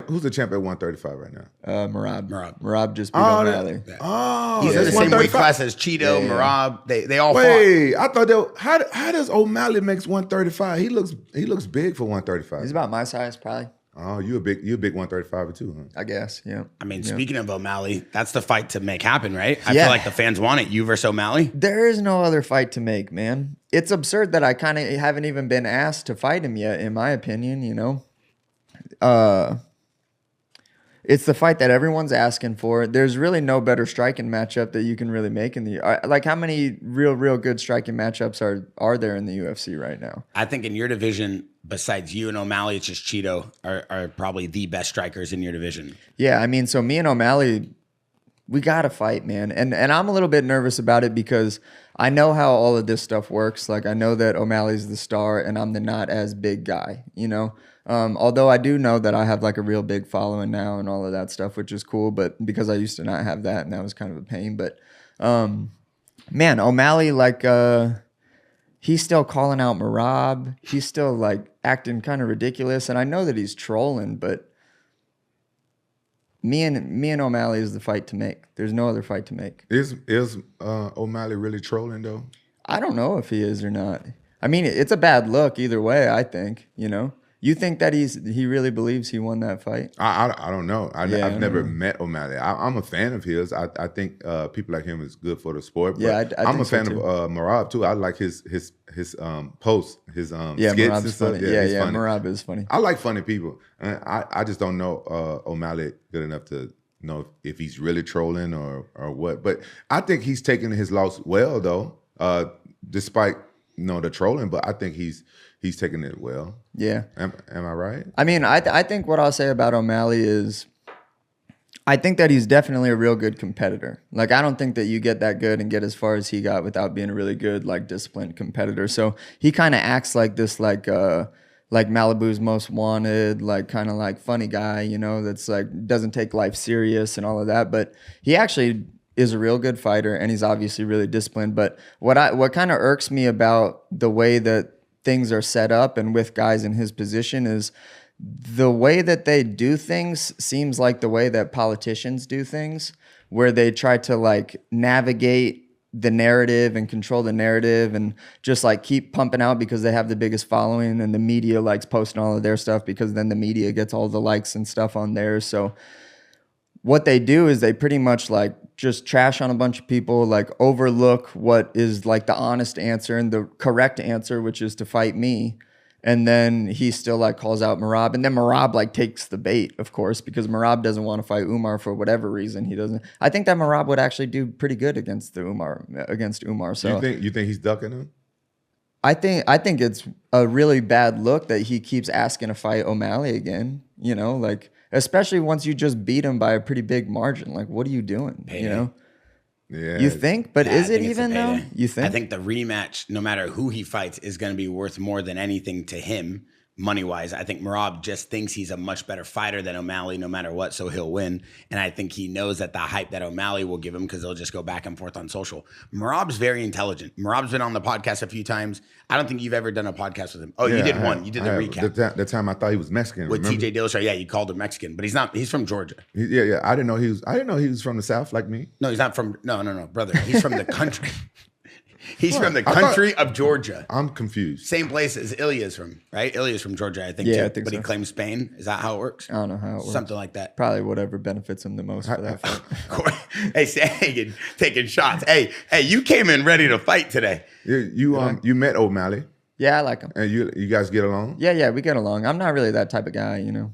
Who's the champ at 135 right now? Merab just beat O'Malley. He's in the same weight class as Cheeto, Merab. They all fought. Wait, I thought that. How does O'Malley makes 135? He looks big for 135. He's about my size, probably. Oh, you a big 135 too, huh? I guess, yeah. I mean, speaking of O'Malley, that's the fight to make happen, right? I feel like the fans want it. You versus O'Malley. There is no other fight to make, man. It's absurd that I kind of haven't even been asked to fight him yet, in my opinion, you know? It's the fight that everyone's asking for. There's really no better striking matchup that you can really make in the like. How many real good striking matchups are there in the UFC right now? I think in your division, besides you and O'Malley, it's just Cheeto are probably the best strikers in your division. Yeah, I mean, so me and O'Malley, we got to fight, man. And I'm a little bit nervous about it because I know how all of this stuff works. Like, I know that O'Malley's the star and I'm the not as big guy, you know? Although I do know that I have like a real big following now and all of that stuff, which is cool, but because I used to not have that and that was kind of a pain. But man, O'Malley, like he's still calling out Merab. He's still like acting kind of ridiculous. And I know that he's trolling, but me and O'Malley is the fight to make. There's no other fight to make. Is O'Malley really trolling though? I don't know if he is or not. I mean, it's a bad look either way, I think, you know? You think that he really believes he won that fight? I don't know. I've never met O'Malley. I'm a fan of his. I think people like him is good for the sport. But yeah, I'm a fan of Merab too. I like his posts, his skits and stuff. Funny. Yeah, funny. Merab is funny. I like funny people. I just don't know O'Malley good enough to know if he's really trolling or what. But I think he's taking his loss well though, despite the trolling. But I think he's taking it well. Yeah. Am I right? I mean, I think what I'll say about O'Malley is I think that he's definitely a real good competitor. Like, I don't think that you get that good and get as far as he got without being a really good, like, disciplined competitor. So he kind of acts like this, like Malibu's Most Wanted, like, kind of like funny guy, you know, that's like doesn't take life serious and all of that. But he actually is a real good fighter and he's obviously really disciplined. But what kind of irks me about the way that things are set up and with guys in his position is the way that they do things seems like the way that politicians do things, where they try to like navigate the narrative and control the narrative and just like keep pumping out because they have the biggest following and the media likes posting all of their stuff because then the media gets all the likes and stuff on theirs. So what they do is they pretty much like just trash on a bunch of people, like overlook what is like the honest answer and the correct answer, which is to fight me. And then he still like calls out Merab. And then Merab like takes the bait, of course, because Merab doesn't want to fight Umar for whatever reason. He doesn't. I think that Merab would actually do pretty good against Umar. So you think he's ducking him? I think it's a really bad look that he keeps asking to fight O'Malley again, you know, like, especially once you just beat him by a pretty big margin. Like, what are you doing? Payday. You know? Yeah. You think? But is it even though? You think? I think the rematch, no matter who he fights, is going to be worth more than anything to him, money-wise. I think Merab just thinks he's a much better fighter than O'Malley no matter what, so he'll win. And I think he knows that the hype that O'Malley will give him, because they'll just go back and forth on social. Merab's very intelligent. Merab's been on the podcast a few times. I don't think you've ever done a podcast with him. Oh, yeah, you did one. You did the recap. The time I thought he was Mexican. With TJ Dillashaw, yeah, you called him Mexican, but he's not. He's from Georgia. Yeah. I didn't know he was from the South like me. No, he's not from. No, brother. He's from the country. He's from the country of Georgia. I'm confused. Same place as Ilya's from, right? Ilya's from Georgia, I think. Yeah, too. I think but so. He claims Spain. Is that how it works? I don't know how it works. Something like that. Probably whatever benefits him the most for that fight. Cory, hey, Sandhagen taking shots. Hey, you came in ready to fight today. You met O'Malley. Yeah, I like him. And you guys get along? Yeah, we get along. I'm not really that type of guy, you know.